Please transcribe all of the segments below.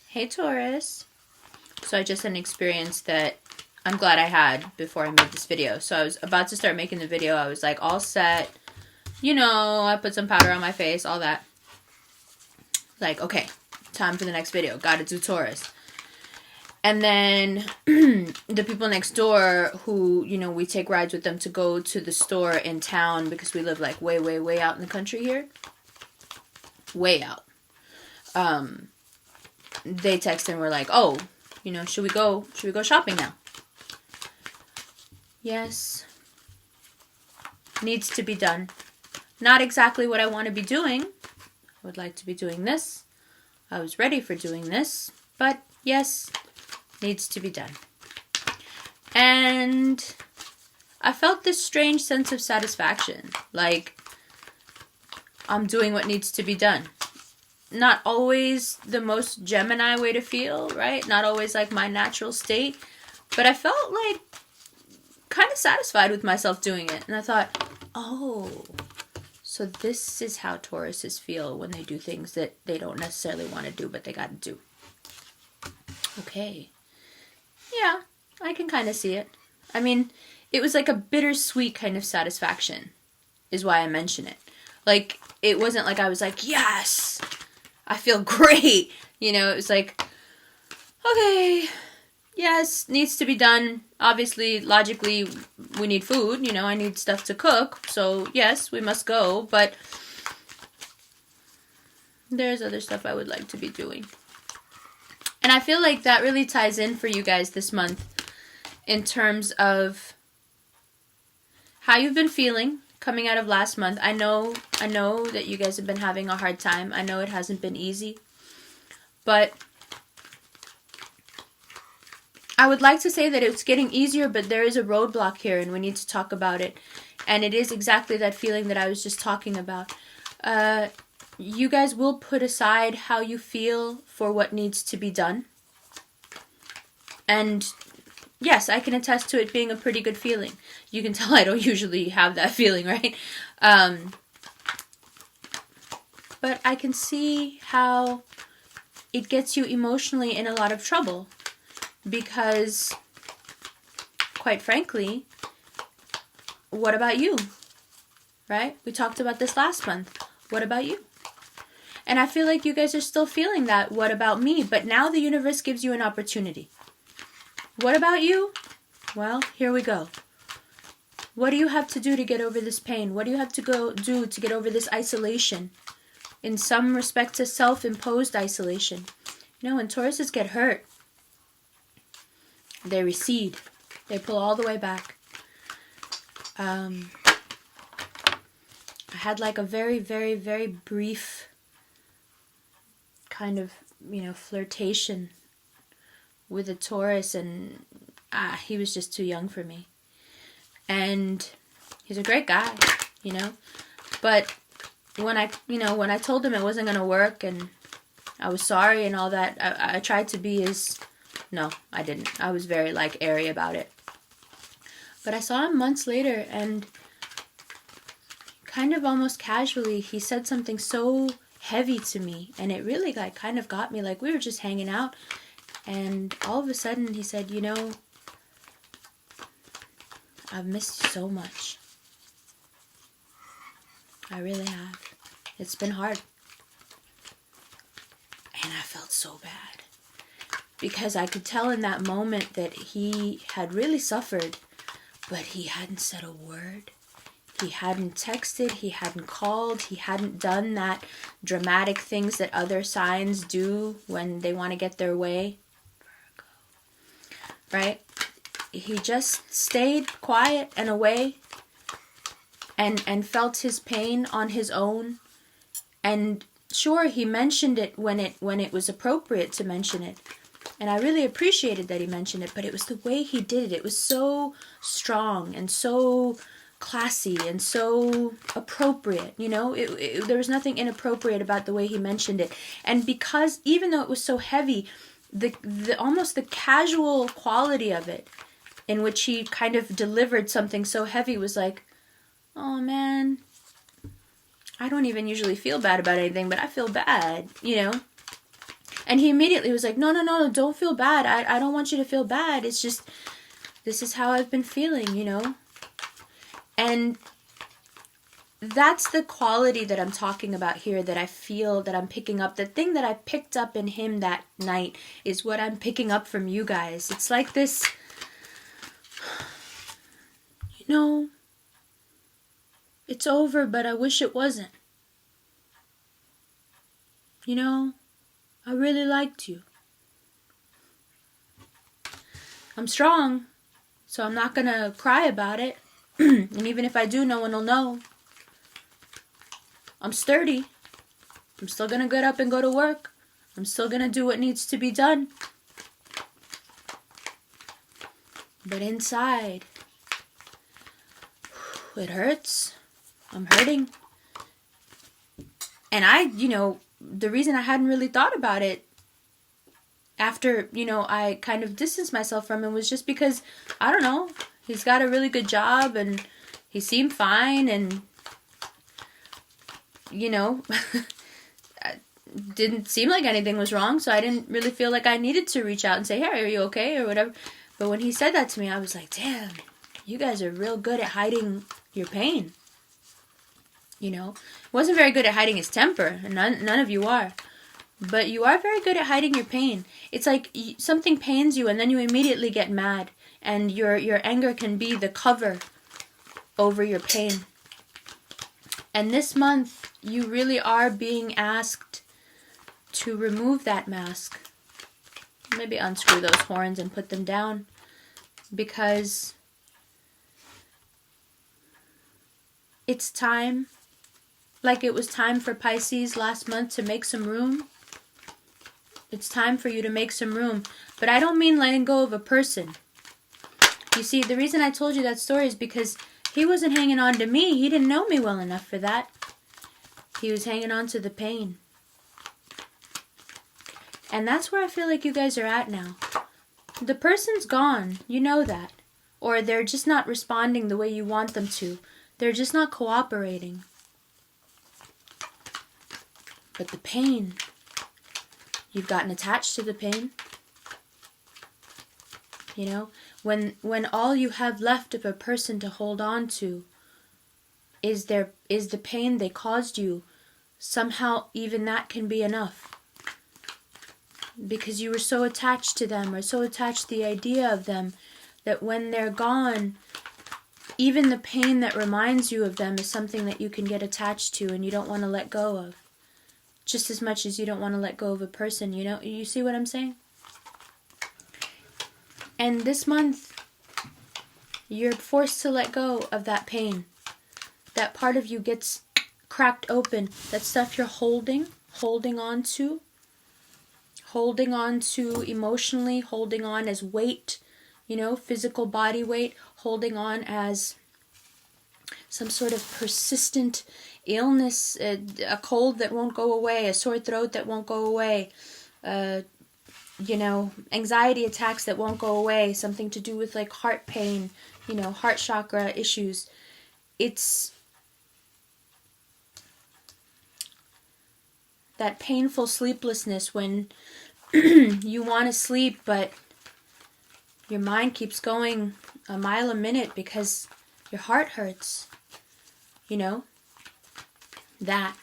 Hey Taurus. So I just had an experience that I'm glad I had before I made this video. So I was about to start making the video. I was like all set. You know, I put some powder on my face, all that. Like, okay, time for the next video. Gotta do Taurus. And then the people next door who, you know, we take rides with them to go to the store in town because we live like way, way, way out in the country here. Way out. They text and were like, oh, you know, should we go shopping now? Yes. Needs to be done. Not exactly what I want to be doing. I would like to be doing this. I was ready for doing this. But yes, needs to be done. And I felt this strange sense of satisfaction. Like, I'm doing what needs to be done. Not always the most Gemini way to feel, right? Not always like my natural state. But I felt like kind of satisfied with myself doing it. And I thought, oh, so this is how Tauruses feel when they do things that they don't necessarily want to do, but they got to do. Okay. Yeah, I can kind of see it. I mean, it was like a bittersweet kind of satisfaction, is why I mention it. Like, it wasn't like I was like, yes, I feel great. You know, it was like, okay, yes, needs to be done. Obviously, logically, we need food. You know, I need stuff to cook. So, yes, we must go. But there's other stuff I would like to be doing. And I feel like that really ties in for you guys this month in terms of how you've been feeling coming out of last month. I know that you guys have been having a hard time. I know it hasn't been easy. But I would like to say that it's getting easier, but there is a roadblock here and we need to talk about it. And it is exactly that feeling that I was just talking about. You guys will put aside how you feel for what needs to be done. And yes, I can attest to it being a pretty good feeling. You can tell I don't usually have that feeling, right? But I can see how it gets you emotionally in a lot of trouble. Because, quite frankly, what about you? Right? We talked about this last month. What about you? And I feel like you guys are still feeling that, what about me? But now the universe gives you an opportunity. What about you? Well, here we go. What do you have to do to get over this pain? What do you have to do to get over this isolation? In some respects, a self-imposed isolation. You know, when Tauruses get hurt, they recede. They pull all the way back. I had like a very, very, very brief kind of, you know, flirtation with a Taurus, and he was just too young for me. And he's a great guy, you know. But when I told him it wasn't going to work and I was sorry and all that, I tried to be as... No, I didn't. I was very, like, airy about it. But I saw him months later, and kind of almost casually, he said something so heavy to me, and it really, like, kind of got me. Like, we were just hanging out, and all of a sudden, he said, you know, I've missed you so much. I really have. It's been hard. And I felt so bad. Because I could tell in that moment that he had really suffered, but he hadn't said a word. He hadn't texted, he hadn't called, he hadn't done that dramatic things that other signs do when they want to get their way. Right? He just stayed quiet and away and felt his pain on his own. And sure, he mentioned it when it was appropriate to mention it. And I really appreciated that he mentioned it, but it was the way he did it. It was so strong and so classy and so appropriate, you know? There was nothing inappropriate about the way he mentioned it. And because, even though it was so heavy, the almost the casual quality of it, in which he kind of delivered something so heavy, was like, oh man, I don't even usually feel bad about anything, but I feel bad, you know? And he immediately was like, no, don't feel bad. I don't want you to feel bad. It's just, this is how I've been feeling, you know? And that's the quality that I'm talking about here, that I feel that I'm picking up. The thing that I picked up in him that night is what I'm picking up from you guys. It's like this, you know, it's over, but I wish it wasn't. You know, I really liked you. I'm strong, so I'm not gonna cry about it. And even if I do, no one will know. I'm sturdy. I'm still gonna get up and go to work. I'm still gonna do what needs to be done. But inside, it hurts. I'm hurting. And the reason I hadn't really thought about it after, I kind of distanced myself from him was just because, I don't know, he's got a really good job and he seemed fine and, didn't seem like anything was wrong, so I didn't really feel like I needed to reach out and say, hey, are you okay, or whatever. But when he said that to me, I was like, damn, you guys are real good at hiding your pain. Wasn't very good at hiding his temper, and none of you are. But you are very good at hiding your pain. It's like something pains you, and then you immediately get mad, and your anger can be the cover over your pain. And this month, you really are being asked to remove that mask. Maybe unscrew those horns and put them down, because it's time. Like it was time for Pisces last month to make some room. It's time for you to make some room. But I don't mean letting go of a person. You see, the reason I told you that story is because he wasn't hanging on to me. He didn't know me well enough for that. He was hanging on to the pain. And that's where I feel like you guys are at now. The person's gone. You know that. Or they're just not responding the way you want them to. They're just not cooperating. But the pain, you've gotten attached to the pain. When all you have left of a person to hold on to is the pain they caused you, somehow even that can be enough. Because you were so attached to them, or so attached to the idea of them, that when they're gone, even the pain that reminds you of them is something that you can get attached to and you don't want to let go of. Just as much as you don't want to let go of a person, You see what I'm saying? And this month, you're forced to let go of that pain. That part of you gets cracked open. That stuff you're holding on to emotionally, holding on as weight, physical body weight, holding on as some sort of persistent illness, a cold that won't go away, a sore throat that won't go away, anxiety attacks that won't go away, something to do with like heart pain, heart chakra issues. It's that painful sleeplessness when you want to sleep, but your mind keeps going a mile a minute because your heart hurts. That.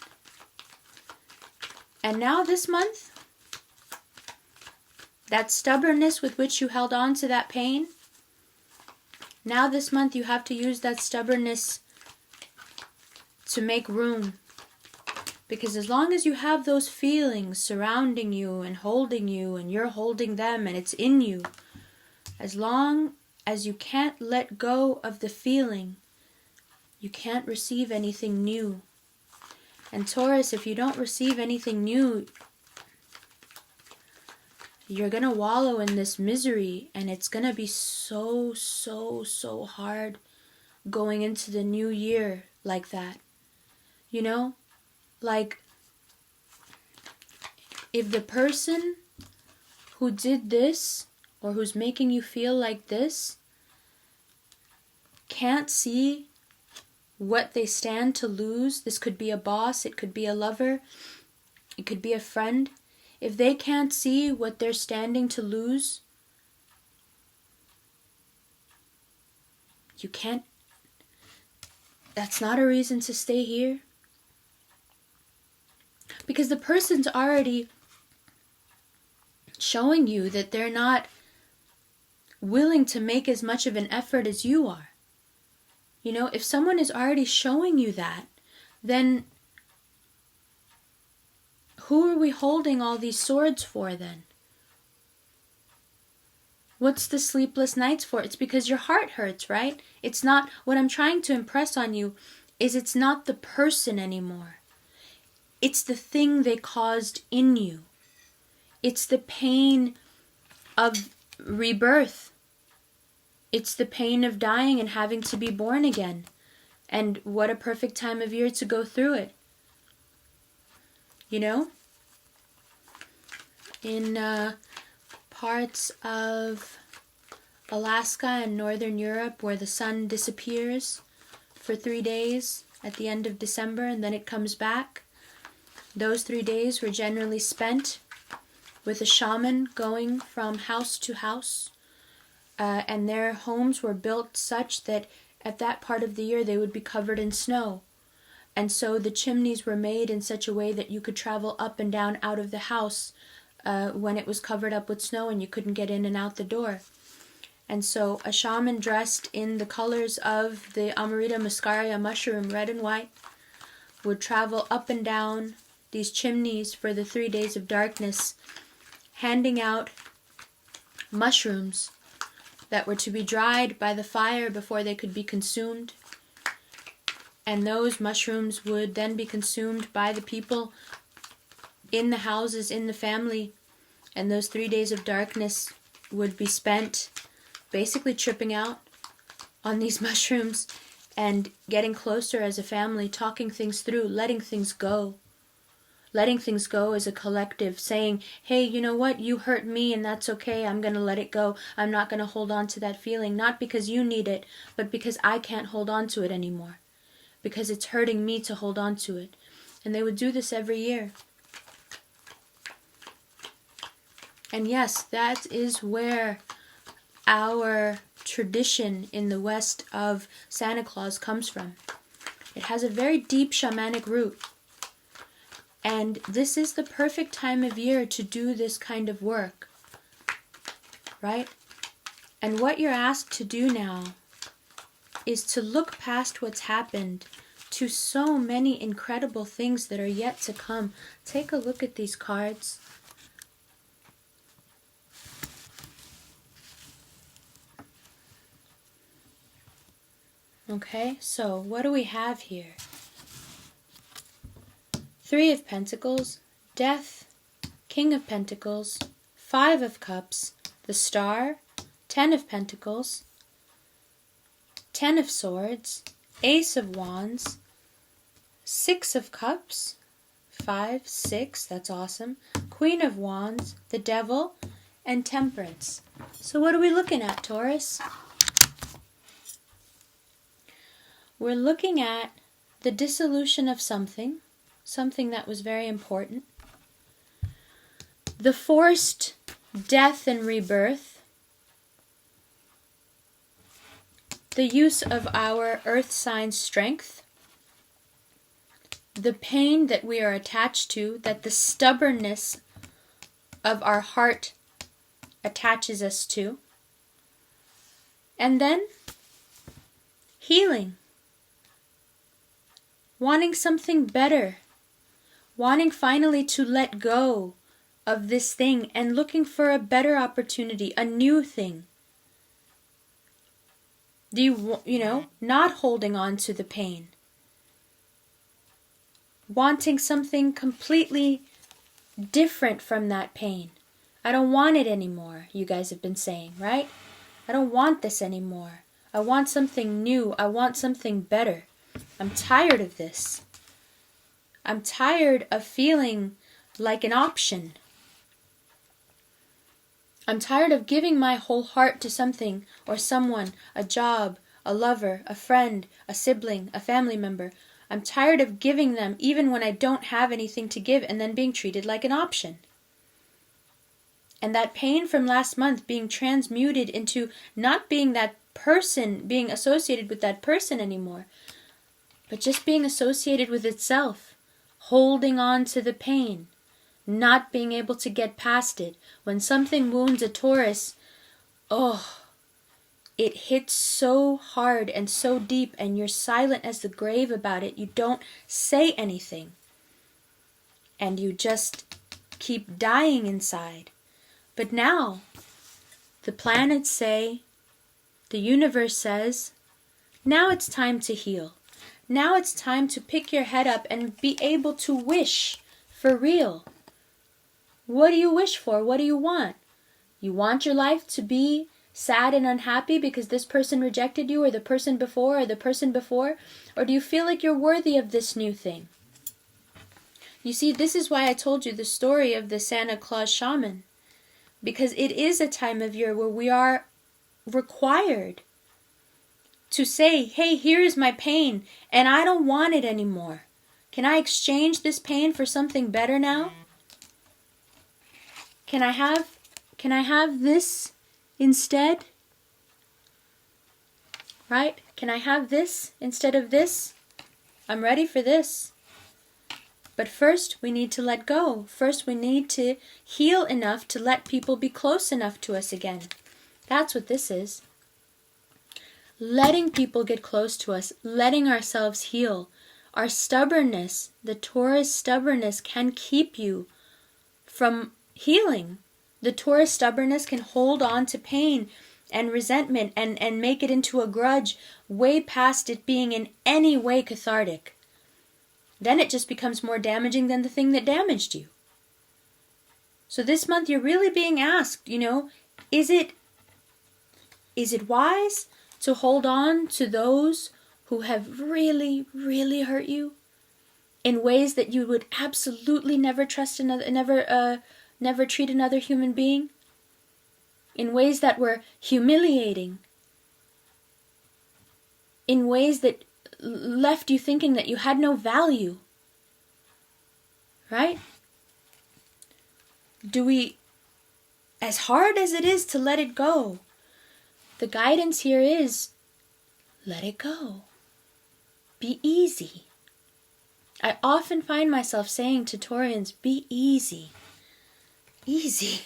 And now this month, that stubbornness with which you held on to that pain, now this month you have to use that stubbornness to make room. Because as long as you have those feelings surrounding you and you're holding them and it's in you, as long as you can't let go of the feeling, you can't receive anything new. And Taurus, if you don't receive anything new, you're going to wallow in this misery, and it's going to be so, so, so hard going into the new year like that. Like, if the person who did this, or who's making you feel like this, can't see what they stand to lose, this could be a boss, it could be a lover, it could be a friend. if they can't see what they're standing to lose, you can't, that's not a reason to stay here. Because the person's already showing you that they're not willing to make as much of an effort as you are. You know, if someone is already showing you that, then who are we holding all these swords for then? What's the sleepless nights for? It's because your heart hurts, right? It's not, what I'm trying to impress on you is it's not the person anymore. It's the thing they caused in you. It's the pain of rebirth. It's the pain of dying and having to be born again. And what a perfect time of year to go through it. You know? In parts of Alaska and Northern Europe where the sun disappears for 3 days at the end of December and then it comes back, those 3 days were generally spent with a shaman going from house to house. And their homes were built such that at that part of the year they would be covered in snow. And so the chimneys were made in such a way that you could travel up and down out of the house when it was covered up with snow and you couldn't get in and out the door. And so a shaman dressed in the colors of the Amarita muscaria mushroom, red and white, would travel up and down these chimneys for the 3 days of darkness, handing out mushrooms that were to be dried by the fire before they could be consumed. And those mushrooms would then be consumed by the people in the houses, in the family. And those 3 days of darkness would be spent basically tripping out on these mushrooms and getting closer as a family, talking things through, letting things go. Letting things go as a collective, saying, hey, you know what, you hurt me and that's okay, I'm going to let it go. I'm not going to hold on to that feeling, not because you need it, but because I can't hold on to it anymore. Because it's hurting me to hold on to it. And they would do this every year. And yes, that is where our tradition in the West of Santa Claus comes from. It has a very deep shamanic root. And this is the perfect time of year to do this kind of work, right? And what you're asked to do now is to look past what's happened to so many incredible things that are yet to come. Take a look at these cards. Okay, so what do we have here? 3 of Pentacles, Death, King of Pentacles, 5 of Cups, the Star, 10 of Pentacles, 10 of Swords, Ace of Wands, 6 of Cups, 5, 6, that's awesome, Queen of Wands, the Devil, and Temperance. So what are we looking at, Taurus? We're looking at the dissolution of something that was very important, the forced death and rebirth, the use of our earth sign strength, the pain that we are attached to, that the stubbornness of our heart attaches us to, and then healing, wanting something better, wanting finally to let go of this thing and looking for a better opportunity, a new thing. Do you know, not holding on to the pain. Wanting something completely different from that pain. I don't want it anymore, you guys have been saying, right? I don't want this anymore. I want something new. I want something better. I'm tired of this. I'm tired of feeling like an option. I'm tired of giving my whole heart to something or someone, a job, a lover, a friend, a sibling, a family member. I'm tired of giving them even when I don't have anything to give and then being treated like an option. And that pain from last month being transmuted into not being that person, being associated with that person anymore, but just being associated with itself, holding on to the pain, not being able to get past it. When something wounds a Taurus, oh, it hits so hard and so deep, and you're silent as the grave about it. You don't say anything. And you just keep dying inside. But now, the planets say, the universe says, now it's time to heal. Now it's time to pick your head up and be able to wish for real. What do you wish for? What do you want? You want your life to be sad and unhappy because this person rejected you, or the person before, or the person before? Or do you feel like you're worthy of this new thing? You see, this is why I told you the story of the Santa Claus shaman. Because it is a time of year where we are required to say, hey, here is my pain, and I don't want it anymore. Can I exchange this pain for something better now? Can I have this instead? Right? Can I have this instead of this? I'm ready for this. But first, we need to let go. First, we need to heal enough to let people be close enough to us again. That's what this is. Letting people get close to us, letting ourselves heal. Our stubbornness, the Taurus stubbornness, can keep you from healing. The Taurus stubbornness can hold on to pain and resentment and make it into a grudge way past it being in any way cathartic. Then it just becomes more damaging than the thing that damaged you. So this month you're really being asked, is it wise to hold on to those who have really, really hurt you in ways that you would absolutely never trust never treat another human being? In ways that were humiliating? In ways that left you thinking that you had no value? Right? Do we, as hard as it is to let it go, the guidance here is, let it go. Be easy. I often find myself saying to Taurians, be easy. Easy.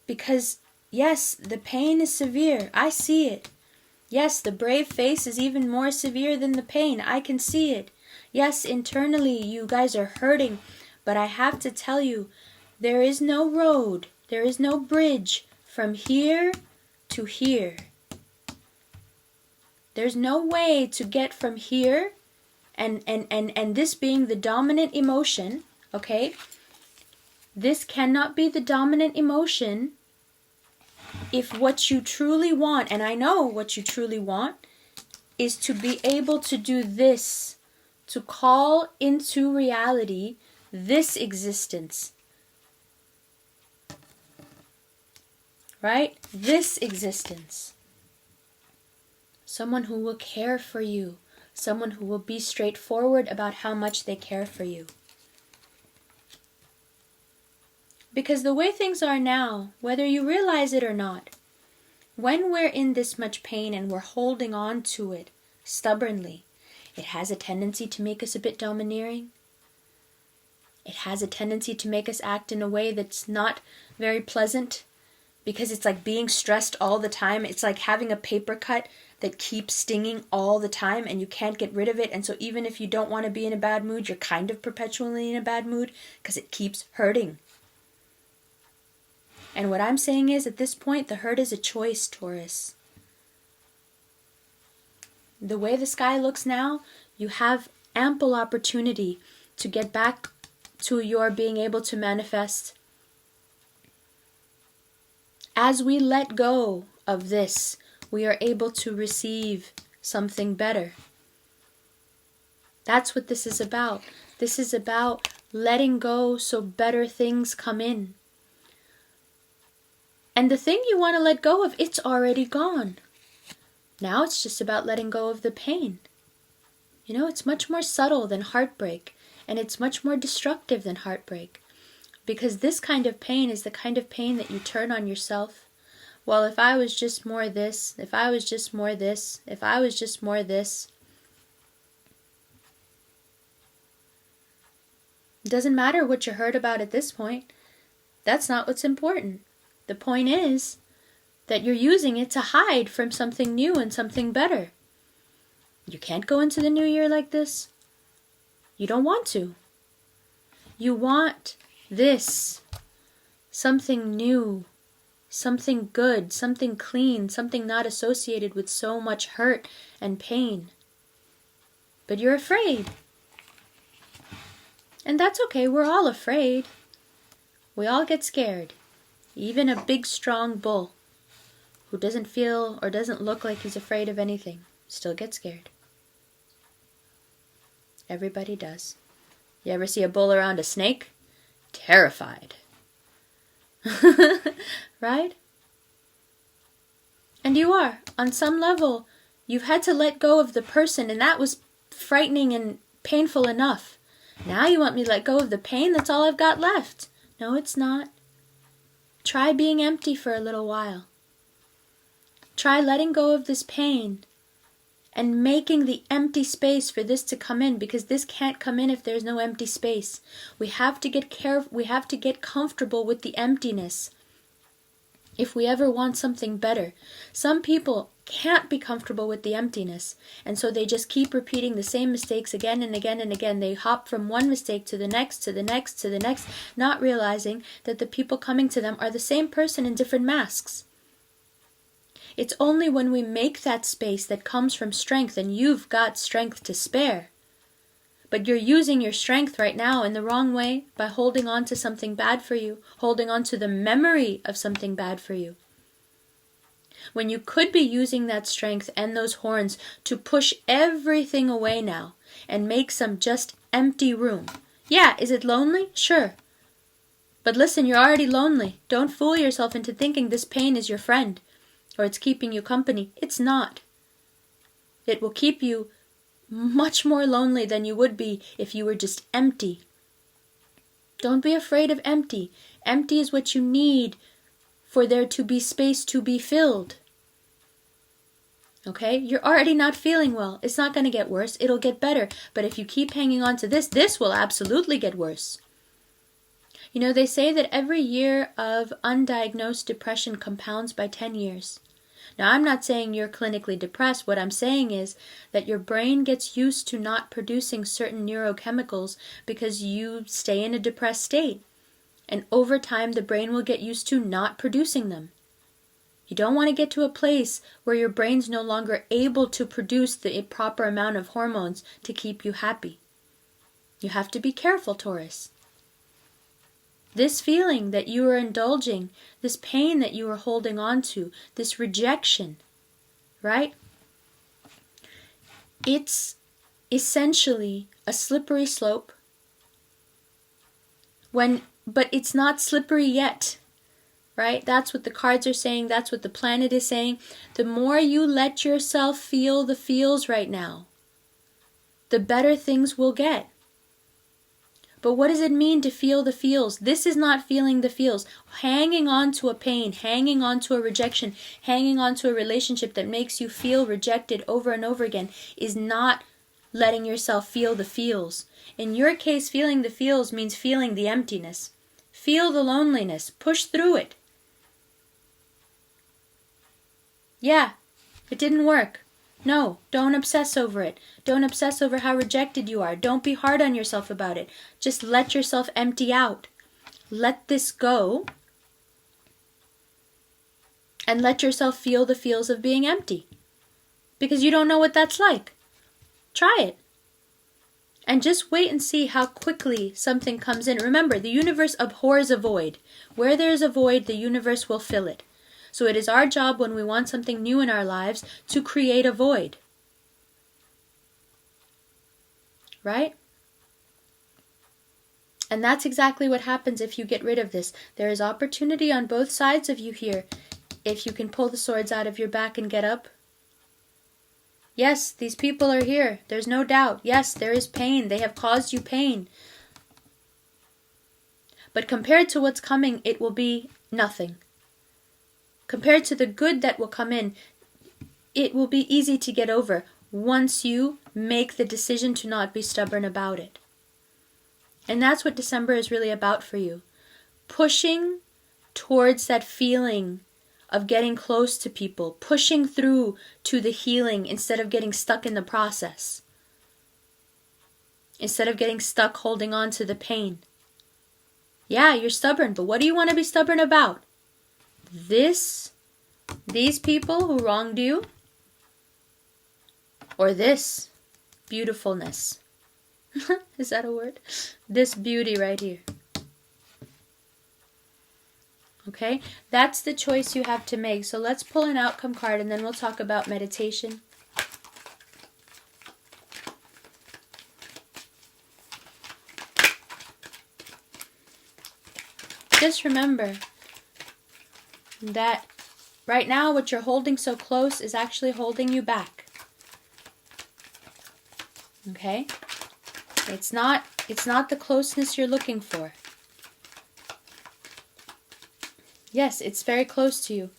Because yes, the pain is severe. I see it. Yes, the brave face is even more severe than the pain. I can see it. Yes, internally you guys are hurting, but I have to tell you, there is no road, there is no bridge from here to here. There's no way to get from here, and this being the dominant emotion, okay? This cannot be the dominant emotion if what you truly want, and I know what you truly want, is to be able to do this, to call into reality this existence. Right? This existence. Someone who will care for you. Someone who will be straightforward about how much they care for you. Because the way things are now, whether you realize it or not, when we're in this much pain and we're holding on to it stubbornly, it has a tendency to make us a bit domineering. It has a tendency to make us act in a way that's not very pleasant, because it's like being stressed all the time. It's like having a paper cut that keeps stinging all the time and you can't get rid of it. And so even if you don't want to be in a bad mood, you're kind of perpetually in a bad mood because it keeps hurting. And what I'm saying is, at this point, the hurt is a choice, Taurus. The way the sky looks now, you have ample opportunity to get back to your being able to manifest. As we let go of this, we are able to receive something better. That's what this is about. This is about letting go so better things come in. And the thing you want to let go of, it's already gone. Now it's just about letting go of the pain. It's much more subtle than heartbreak, and it's much more destructive than heartbreak. Because this kind of pain is the kind of pain that you turn on yourself. Well, if I was just more this, if I was just more this, if I was just more this. It doesn't matter what you heard about at this point. That's not what's important. The point is that you're using it to hide from something new and something better. You can't go into the new year like this. You don't want to. You want this. Something new. Something good. Something clean. Something not associated with so much hurt and pain. But you're afraid. And that's okay. We're all afraid. We all get scared. Even a big, strong bull who doesn't feel or doesn't look like he's afraid of anything still gets scared. Everybody does. You ever see a bull around a snake? Terrified. Right? And you are. On some level, you've had to let go of the person, and that was frightening and painful enough. Now you want me to let go of the pain? That's all I've got left. No, it's not. Try being empty for a little while. Try letting go of this pain and making the empty space for this to come in, because this can't come in if there's no empty space. We have to get we have to get comfortable with the emptiness if we ever want something better. Some people can't be comfortable with the emptiness, and so they just keep repeating the same mistakes again and again and again. They hop from one mistake to the next, to the next, to the next, not realizing that the people coming to them are the same person in different masks. It's only when we make that space that comes from strength, and you've got strength to spare. But you're using your strength right now in the wrong way by holding on to something bad for you, holding on to the memory of something bad for you. When you could be using that strength and those horns to push everything away now and make some just empty room. Yeah, is it lonely? Sure. But listen, you're already lonely. Don't fool yourself into thinking this pain is your friend or it's keeping you company. It's not. It will keep you much more lonely than you would be if you were just empty. Don't be afraid of empty. Empty is what you need for there to be space to be filled. Okay? You're already not feeling well. It's not going to get worse. It'll get better. But if you keep hanging on to this will absolutely get worse. You know, they say that every year of undiagnosed depression compounds by 10 years. Now, I'm not saying you're clinically depressed. What I'm saying is that your brain gets used to not producing certain neurochemicals because you stay in a depressed state. And over time, the brain will get used to not producing them. You don't want to get to a place where your brain's no longer able to produce the proper amount of hormones to keep you happy. You have to be careful, Taurus. This feeling that you are indulging, this pain that you are holding on to, this rejection, right? It's essentially a slippery slope. But it's not slippery yet, right? That's what the cards are saying. That's what the planet is saying. The more you let yourself feel the feels right now, the better things will get. But what does it mean to feel the feels? This is not feeling the feels. Hanging on to a pain, hanging on to a rejection, hanging on to a relationship that makes you feel rejected over and over again is not letting yourself feel the feels. In your case, feeling the feels means feeling the emptiness. Feel the loneliness. Push through it. Yeah, it didn't work. No, don't obsess over it. Don't obsess over how rejected you are. Don't be hard on yourself about it. Just let yourself empty out. Let this go. And let yourself feel the feels of being empty. Because you don't know what that's like. Try it. And just wait and see how quickly something comes in. Remember, the universe abhors a void. Where there is a void, the universe will fill it. So it is our job when we want something new in our lives to create a void. Right? And that's exactly what happens if you get rid of this. There is opportunity on both sides of you here if you can pull the swords out of your back and get up. Yes, these people are here. There's no doubt. Yes, there is pain. They have caused you pain. But compared to what's coming, it will be nothing. Compared to the good that will come in, it will be easy to get over once you make the decision to not be stubborn about it. And that's what December is really about for you. Pushing towards that feeling of getting close to people, pushing through to the healing instead of getting stuck in the process. Instead of getting stuck holding on to the pain. Yeah, you're stubborn, but what do you want to be stubborn about? These people who wronged you? Or this beautifulness? Is that a word? This beauty right here. Okay? That's the choice you have to make. So let's pull an outcome card and then we'll talk about meditation. Just remember that right now what you're holding so close is actually holding you back. Okay? It's not the closeness you're looking for. Yes, it's very close to you,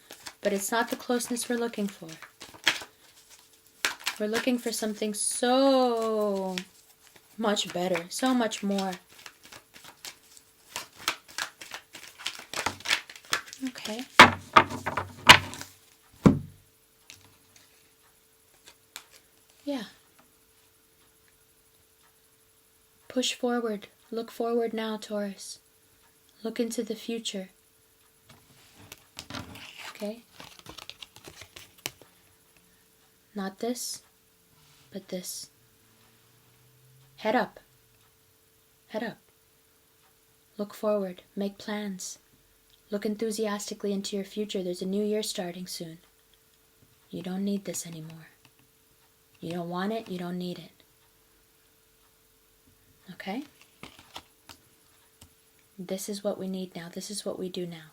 but it's not the closeness we're looking for. We're looking for something so much better, so much more. Okay. Yeah. Push forward. Look forward now, Taurus. Look into the future. Okay? Not this, but this. Head up. Head up. Look forward. Make plans. Look enthusiastically into your future. There's a new year starting soon. You don't need this anymore. You don't want it, you don't need it. Okay? This is what we need now. This is what we do now.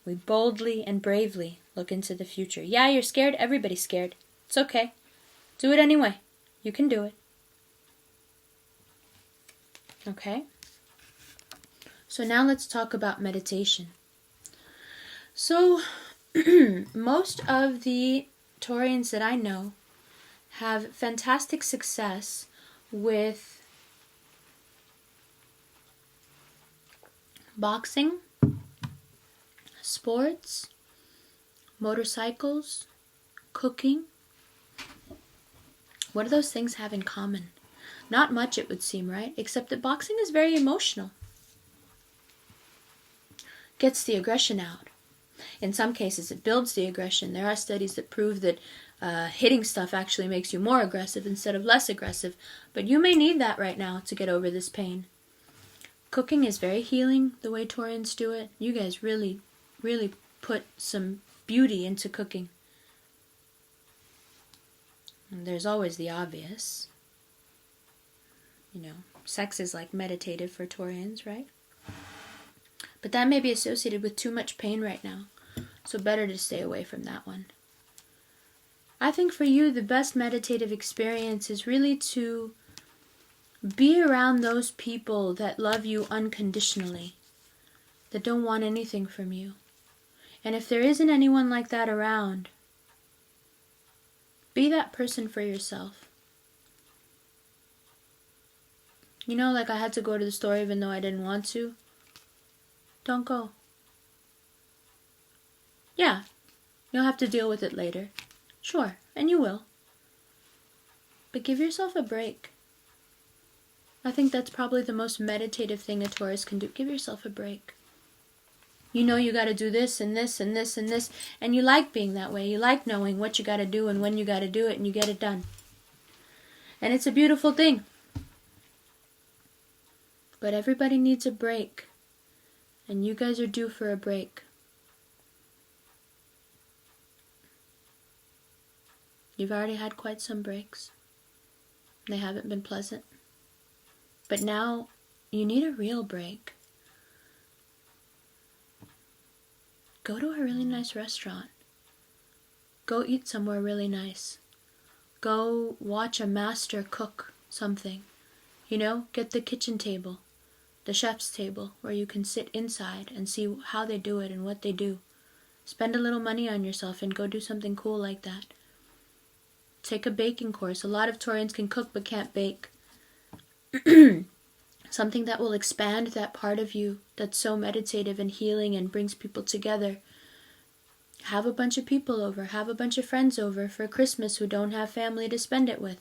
We boldly and bravely look into the future. Yeah, you're scared. Everybody's scared. It's okay. Do it anyway. You can do it. Okay? So now let's talk about meditation. So, most of the Taurians that I know have fantastic success with boxing, sports, motorcycles, cooking. What do those things have in common? Not much, it would seem, right? Except that boxing is very emotional. Gets the aggression out. In some cases, it builds the aggression. There are studies that prove that hitting stuff actually makes you more aggressive instead of less aggressive. But you may need that right now to get over this pain. Cooking is very healing, the way Taurians do it. You guys really, really put some beauty into cooking. And there's always the obvious. You know, sex is like meditative for Taurians, right? But that may be associated with too much pain right now. So better to stay away from that one. I think for you, the best meditative experience is really to be around those people that love you unconditionally, that don't want anything from you. And if there isn't anyone like that around, be that person for yourself. You know, like I had to go to the store even though I didn't want to. Don't go. Yeah, you'll have to deal with it later. Sure, and you will. But give yourself a break. I think that's probably the most meditative thing a Taurus can do. Give yourself a break. You know you got to do this and this and this and this, and you like being that way. You like knowing what you got to do and when you got to do it, and you get it done. And it's a beautiful thing. But everybody needs a break. And you guys are due for a break. You've already had quite some breaks. They haven't been pleasant. But now you need a real break. Go to a really nice restaurant. Go eat somewhere really nice. Go watch a master cook something. You know, get the kitchen table. the chef's table, where you can sit inside and see how they do it and what they do. Spend a little money on yourself and go do something cool like that. Take a baking course. A lot of Taurians can cook but can't bake. Something that will expand that part of you that's so meditative and healing and brings people together. Have a bunch of people over. Have a bunch of friends over for Christmas who don't have family to spend it with.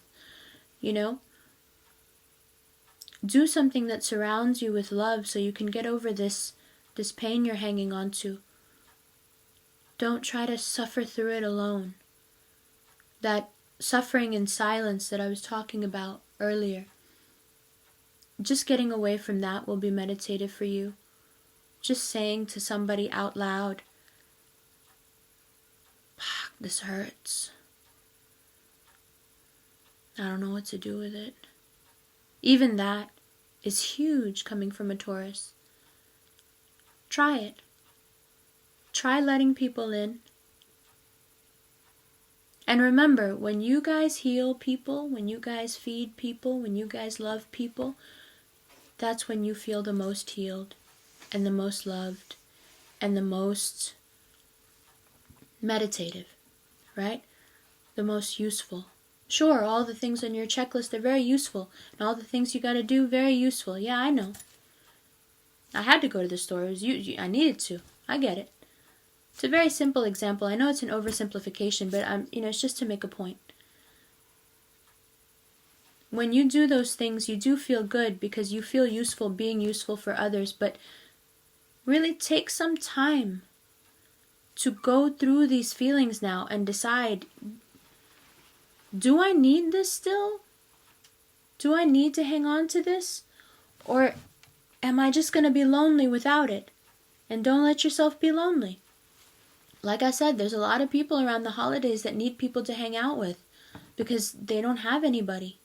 You know? Do something that surrounds you with love so you can get over this pain you're hanging on to. Don't try to suffer through it alone. That suffering in silence that I was talking about earlier. Just getting away from that will be meditative for you. Just saying to somebody out loud, this hurts. I don't know what to do with it. Even that is huge coming from a Taurus. Try it. Try letting people in. And remember, when you guys heal people, when you guys feed people, when you guys love people, that's when you feel the most healed and the most loved and the most meditative, right? The most useful. Sure, all the things on your checklist are very useful, and all the things you got to do, very useful. Yeah, I know. I had to go to the store. It was I needed to. I get it. It's a very simple example. I know it's an oversimplification, but it's just to make a point. When you do those things, you do feel good because you feel useful, being useful for others, but really take some time to go through these feelings now and decide, do I need this still? Do I need to hang on to this? Or am I just going to be lonely without it? And don't let yourself be lonely. Like I said, there's a lot of people around the holidays that need people to hang out with because they don't have anybody.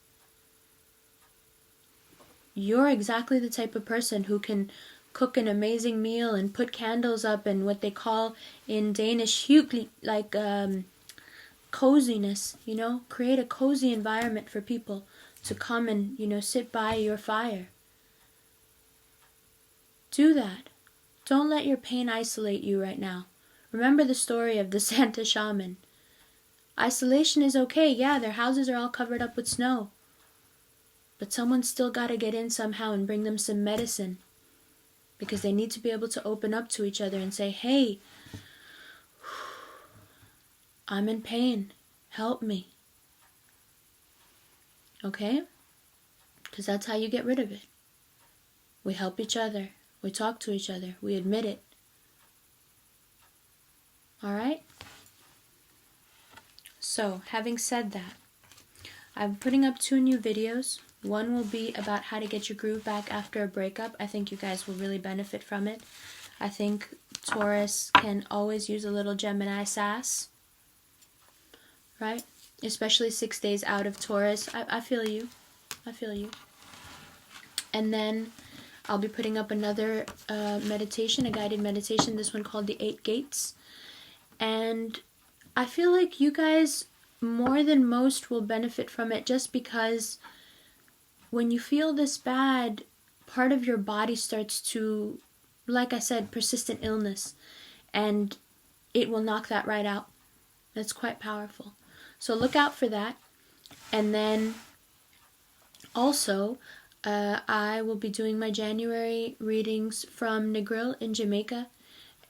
You're exactly the type of person who can cook an amazing meal and put candles up and what they call in Danish hygge, like coziness, create a cozy environment for people to come and, sit by your fire. Do that. Don't let your pain isolate you right now. Remember the story of the Santa shaman. Isolation is okay. Yeah, their houses are all covered up with snow. But someone's still got to get in somehow and bring them some medicine. Because they need to be able to open up to each other and say, hey, I'm in pain. Help me. Okay? Because that's how you get rid of it. We help each other. We talk to each other. We admit it. Alright? So, having said that, I'm putting up 2 new videos. One will be about how to get your groove back after a breakup. I think you guys will really benefit from it. I think Taurus can always use a little Gemini sass. Right? Especially 6 days out of Taurus. I feel you. I feel you. And then I'll be putting up another meditation, a guided meditation, this one called the 8 Gates. And I feel like you guys, more than most, will benefit from it just because when you feel this bad, part of your body starts to, like I said, persistent illness. And it will knock that right out. That's quite powerful. So look out for that. And then also, I will be doing my January readings from Negril in Jamaica.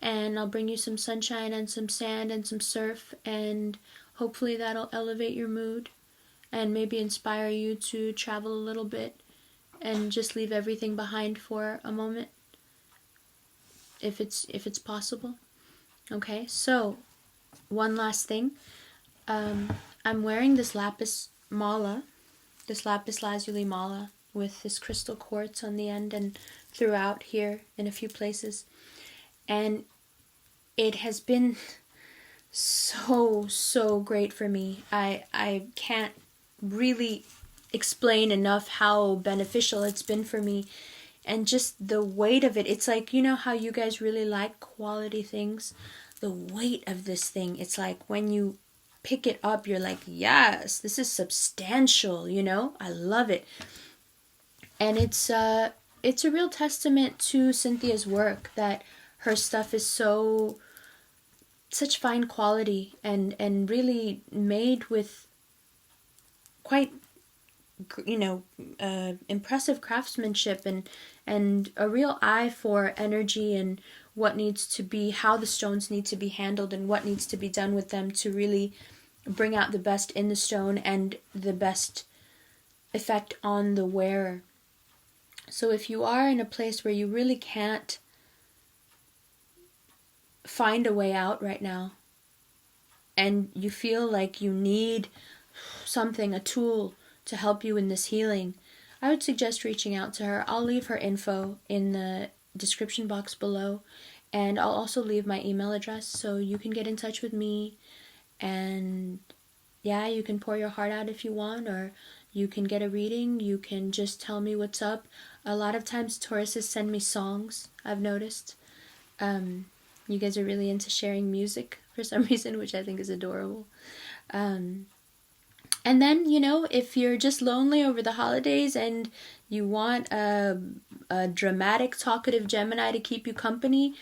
And I'll bring you some sunshine and some sand and some surf. And hopefully that'll elevate your mood. And maybe inspire you to travel a little bit. And just leave everything behind for a moment. If it's possible. Okay, so one last thing. I'm wearing this lapis mala, this lapis lazuli mala with this crystal quartz on the end and throughout here in a few places. And it has been so great for me. I can't really explain enough how beneficial it's been for me. And just the weight of it. It's like, you know how you guys really like quality things? The weight of this thing. It's like when you pick it up, you're like, yes, this is substantial, I love it. And it's it's a real testament to Cynthia's work that her stuff is such fine quality and really made with quite, impressive craftsmanship and a real eye for energy and what needs to be, how the stones need to be handled and what needs to be done with them to really bring out the best in the stone and the best effect on the wearer. So if you are in a place where you really can't find a way out right now, and you feel like you need something, a tool to help you in this healing, I would suggest reaching out to her. I'll leave her info in the description box below, and I'll also leave my email address so you can get in touch with me, and yeah, you can pour your heart out if you want, or you can get a reading. You can just tell me what's up. A lot of times Tauruses send me songs, I've noticed. You guys are really into sharing music for some reason, which I think is adorable. And then, if you're just lonely over the holidays and you want a dramatic, talkative Gemini to keep you company,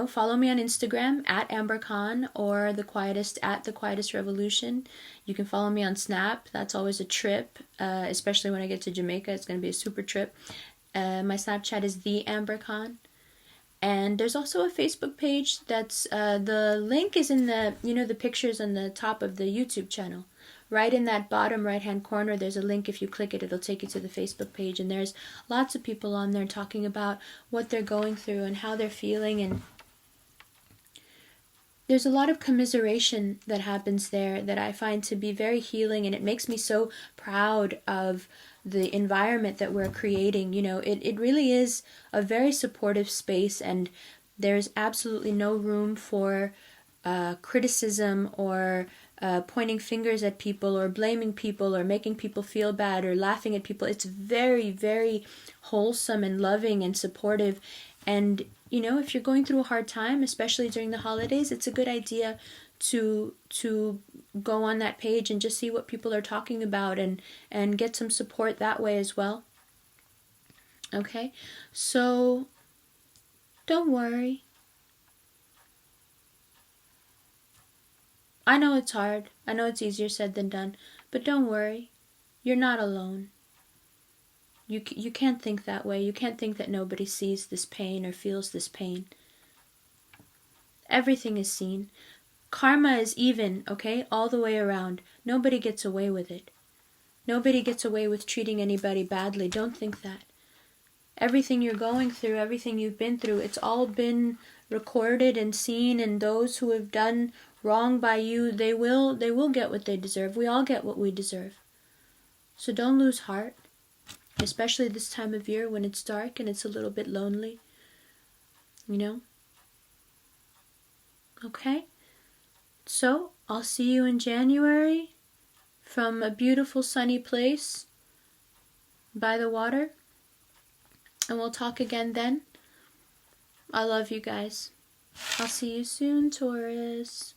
follow me on Instagram at AmberCon or The Quietest at The Quietest Revolution. You can follow me on Snap. That's always a trip, especially when I get to Jamaica. It's going to be a super trip. My Snapchat is The AmberCon. And there's also a Facebook page that's, the link is in the pictures on the top of the YouTube channel. Right in that bottom right-hand corner, there's a link. If you click it, it'll take you to the Facebook page. And there's lots of people on there talking about what they're going through and how they're feeling. And there's a lot of commiseration that happens there that I find to be very healing. And it makes me so proud of the environment that we're creating. It really is a very supportive space. And there's absolutely no room for criticism or pointing fingers at people or blaming people or making people feel bad or laughing at people. It's very, very wholesome and loving and supportive. And, if you're going through a hard time, especially during the holidays, it's a good idea to go on that page and just see what people are talking about and get some support that way as well. Okay? So, don't worry. I know it's hard. I know it's easier said than done. But don't worry. You're not alone. You can't think that way. You can't think that nobody sees this pain or feels this pain. Everything is seen. Karma is even, okay? All the way around. Nobody gets away with it. Nobody gets away with treating anybody badly. Don't think that. Everything you're going through, everything you've been through, it's all been recorded and seen, and those who have done wrong by you, they will get what they deserve. We all get what we deserve. So don't lose heart, especially this time of year when it's dark and it's a little bit lonely. Okay? So, I'll see you in January from a beautiful sunny place by the water. And we'll talk again then. I love you guys. I'll see you soon, Taurus.